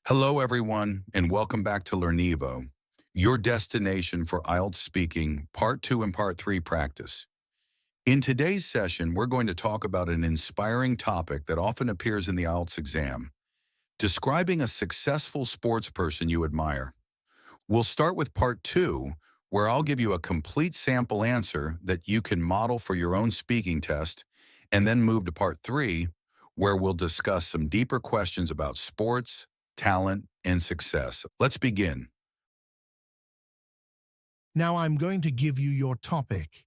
Hello, everyone, and welcome back to Learnivo, your destination for IELTS Speaking Part 2 and Part 3 practice. In today's session, we're going to talk about an inspiring topic that often appears in the IELTS exam, describing a successful sports person you admire. We'll start with Part 2, where I'll give you a complete sample answer that you can model for your own speaking test, and then move to Part 3, where we'll discuss some deeper questions about sports, talent, and success. Let's begin. Now I'm going to give you your topic.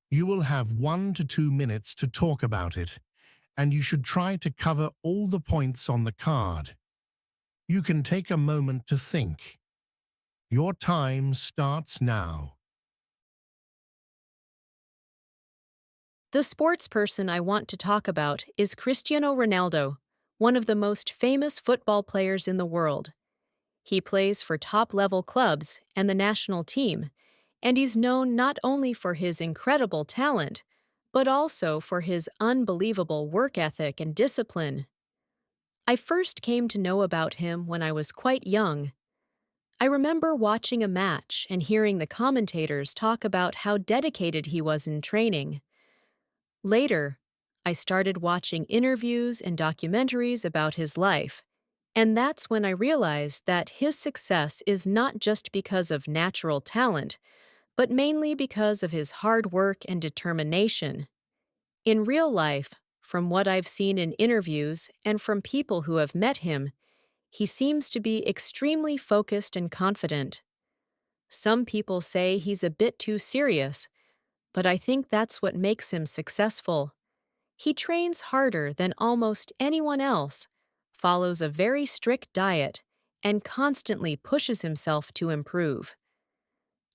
You will have 1 to 2 minutes to talk about it, and you should try to cover all the points on the card. You can take a moment to think. Your time starts now. The sports person I want to talk about is Cristiano Ronaldo, one of the most famous football players in the world. He plays for top-level clubs and the national team, and he's known not only for his incredible talent, but also for his unbelievable work ethic and discipline. I first came to know about him when I was quite young. I remember watching a match and hearing the commentators talk about how dedicated he was in training. Later, I started watching interviews and documentaries about his life, and that's when I realized that his success is not just because of natural talent, but mainly because of his hard work and determination. In real life, from what I've seen in interviews and from people who have met him, he seems to be extremely focused and confident. Some people say he's a bit too serious, but I think that's what makes him successful. He trains harder than almost anyone else, follows a very strict diet, and constantly pushes himself to improve.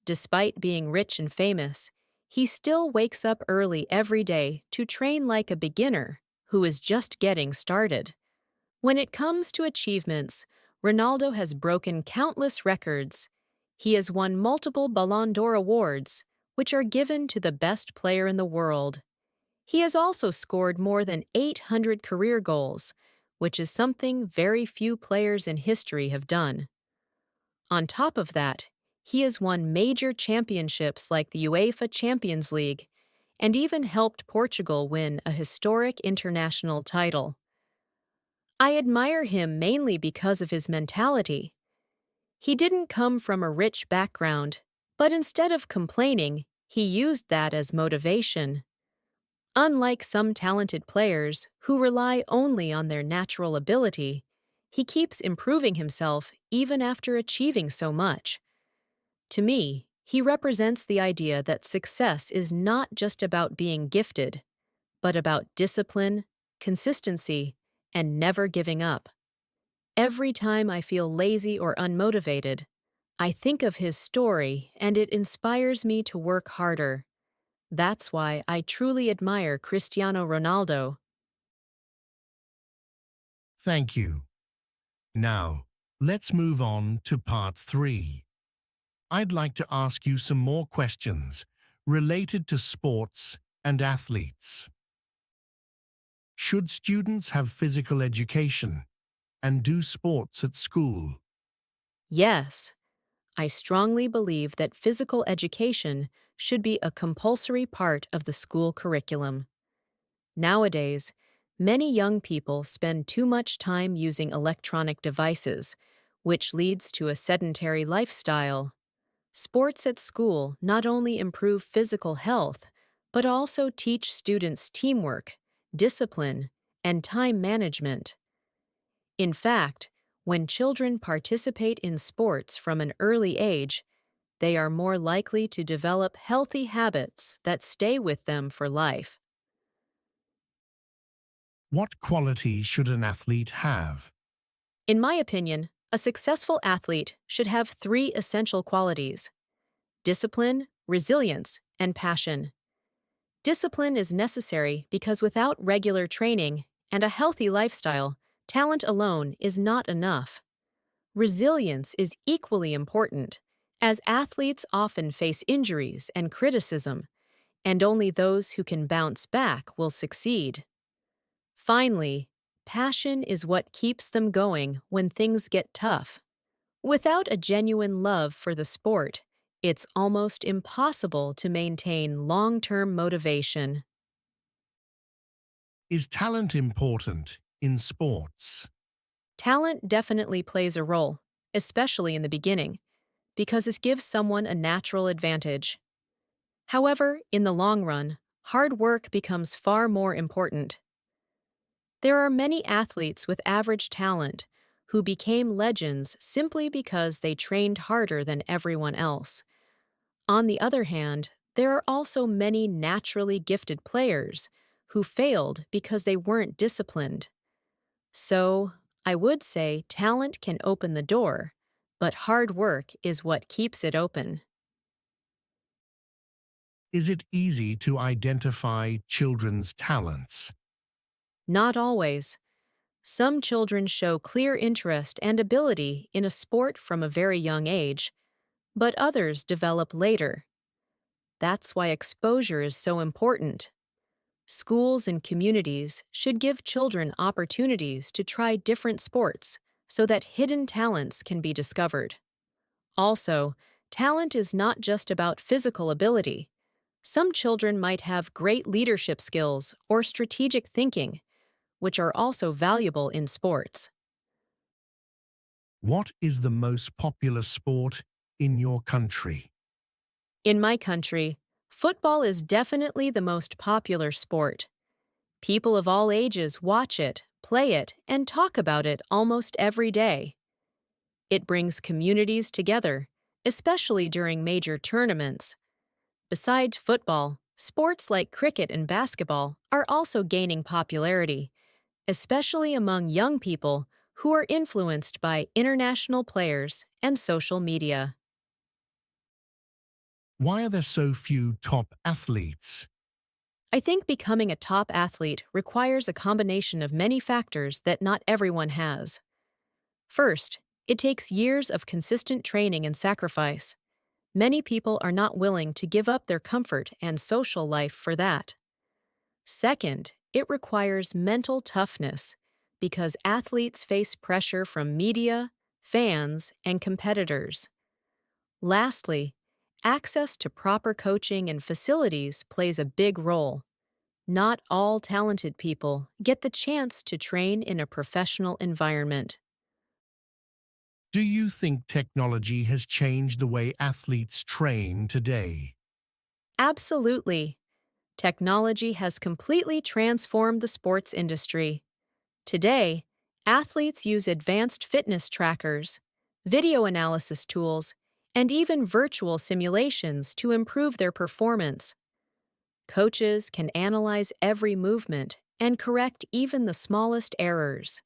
Despite being rich and famous, he still wakes up early every day to train like a beginner who is just getting started. When it comes to achievements, Ronaldo has broken countless records. He has won multiple Ballon d'Or awards, which are given to the best player in the world. He has also scored more than 800 career goals, which is something very few players in history have done. On top of that, he has won major championships like the UEFA Champions League, and even helped Portugal win a historic international title. I admire him mainly because of his mentality. He didn't come from a rich background, but instead of complaining, he used that as motivation. Unlike some talented players who rely only on their natural ability, he keeps improving himself even after achieving so much. To me, he represents the idea that success is not just about being gifted, but about discipline, consistency, and never giving up. Every time I feel lazy or unmotivated, I think of his story and it inspires me to work harder. That's why I truly admire Cristiano Ronaldo. Thank you. Now, let's move on to Part 3. I'd like to ask you some more questions related to sports and athletes. Should students have physical education and do sports at school? Yes, I strongly believe that physical education should be a compulsory part of the school curriculum. Nowadays, many young people spend too much time using electronic devices, which leads to a sedentary lifestyle. Sports at school not only improve physical health, but also teach students teamwork, discipline, and time management. In fact, when children participate in sports from an early age, they are more likely to develop healthy habits that stay with them for life. What qualities should an athlete have? In my opinion, a successful athlete should have 3 essential qualities: discipline, resilience, and passion. Discipline is necessary because without regular training and a healthy lifestyle, talent alone is not enough. Resilience is equally important, as athletes often face injuries and criticism, and only those who can bounce back will succeed. Finally, Passion is what keeps them going when things get tough. Without a genuine love for the sport, it's almost impossible to maintain long-term motivation. Is talent important in sports? Talent definitely plays a role, especially in the beginning, because it gives someone a natural advantage. However, in the long run, hard work becomes far more important. There are many athletes with average talent who became legends simply because they trained harder than everyone else. On the other hand, there are also many naturally gifted players who failed because they weren't disciplined. So, I would say talent can open the door, but hard work is what keeps it open. Is it easy to identify children's talents? Not always. Some children show clear interest and ability in a sport from a very young age, but others develop later. That's why exposure is so important. Schools and communities should give children opportunities to try different sports so that hidden talents can be discovered. Also, talent is not just about physical ability. Some children might have great leadership skills or strategic thinking, which are also valuable in sports. What is the most popular sport in your country? In my country, football is definitely the most popular sport. People of all ages watch it, play it, and talk about it almost every day. It brings communities together, especially during major tournaments. Besides football, sports like cricket and basketball are also gaining popularity, especially among young people who are influenced by international players and social media. Why are there so few top athletes? I think becoming a top athlete requires a combination of many factors that not everyone has. First, it takes years of consistent training and sacrifice. Many people are not willing to give up their comfort and social life for that. Second, it requires mental toughness because athletes face pressure from media, fans, and competitors. Lastly, access to proper coaching and facilities plays a big role. Not all talented people get the chance to train in a professional environment. Do you think technology has changed the way athletes train today? Absolutely. Technology has completely transformed the sports industry. Today, athletes use advanced fitness trackers, video analysis tools, and even virtual simulations to improve their performance. Coaches can analyze every movement and correct even the smallest errors.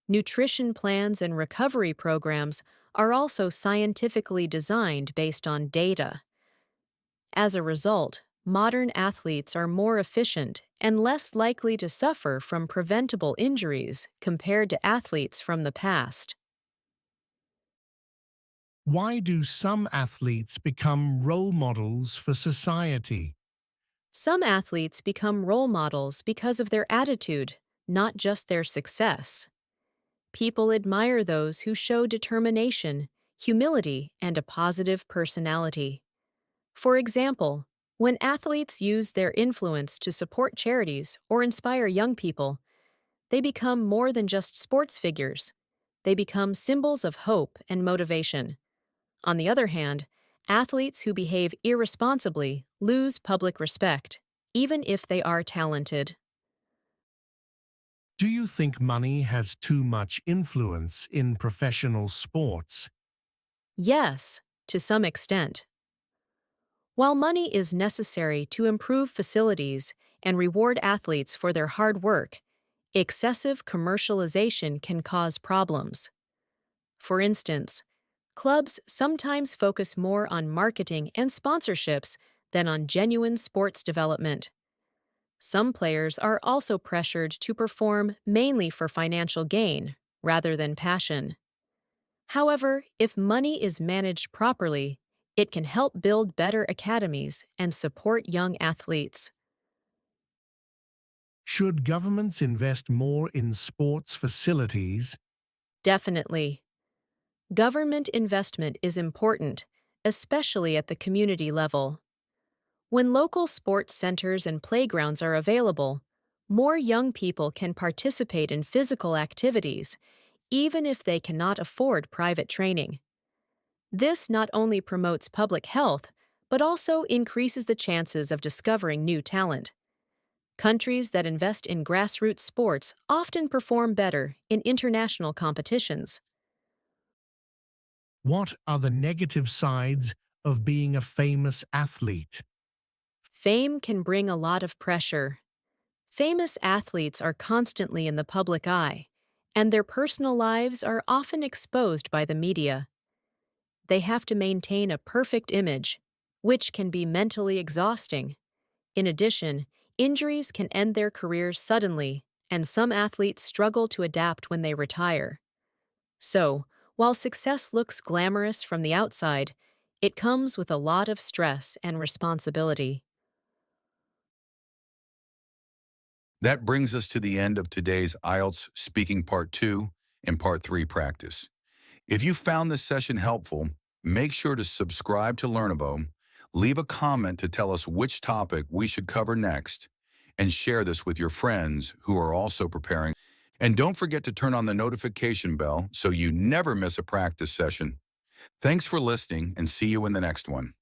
Nutrition plans and recovery programs are also scientifically designed based on data. As a result, modern athletes are more efficient and less likely to suffer from preventable injuries compared to athletes from the past. Why do some athletes become role models for society? Some athletes become role models because of their attitude, not just their success. People admire those who show determination, humility, and a positive personality. For example, when athletes use their influence to support charities or inspire young people, they become more than just sports figures. They become symbols of hope and motivation. On the other hand, athletes who behave irresponsibly lose public respect, even if they are talented. Do you think money has too much influence in professional sports? Yes, to some extent. While money is necessary to improve facilities and reward athletes for their hard work, excessive commercialization can cause problems. For instance, clubs sometimes focus more on marketing and sponsorships than on genuine sports development. Some players are also pressured to perform mainly for financial gain rather than passion. However, if money is managed properly, it can help build better academies and support young athletes. Should governments invest more in sports facilities? Definitely. Government investment is important, especially at the community level. When local sports centers and playgrounds are available, more young people can participate in physical activities, even if they cannot afford private training. This not only promotes public health, but also increases the chances of discovering new talent. Countries that invest in grassroots sports often perform better in international competitions. What are the negative sides of being a famous athlete? Fame can bring a lot of pressure. Famous athletes are constantly in the public eye, and their personal lives are often exposed by the media. They have to maintain a perfect image, which can be mentally exhausting. In addition, injuries can end their careers suddenly, and some athletes struggle to adapt when they retire. So, while success looks glamorous from the outside, it comes with a lot of stress and responsibility. That brings us to the end of today's IELTS Speaking Part 2 and Part 3 practice. If you found this session helpful, make sure to subscribe to Learnivo, leave a comment to tell us which topic we should cover next, and share this with your friends who are also preparing. And don't forget to turn on the notification bell so you never miss a practice session. Thanks for listening, and see you in the next one.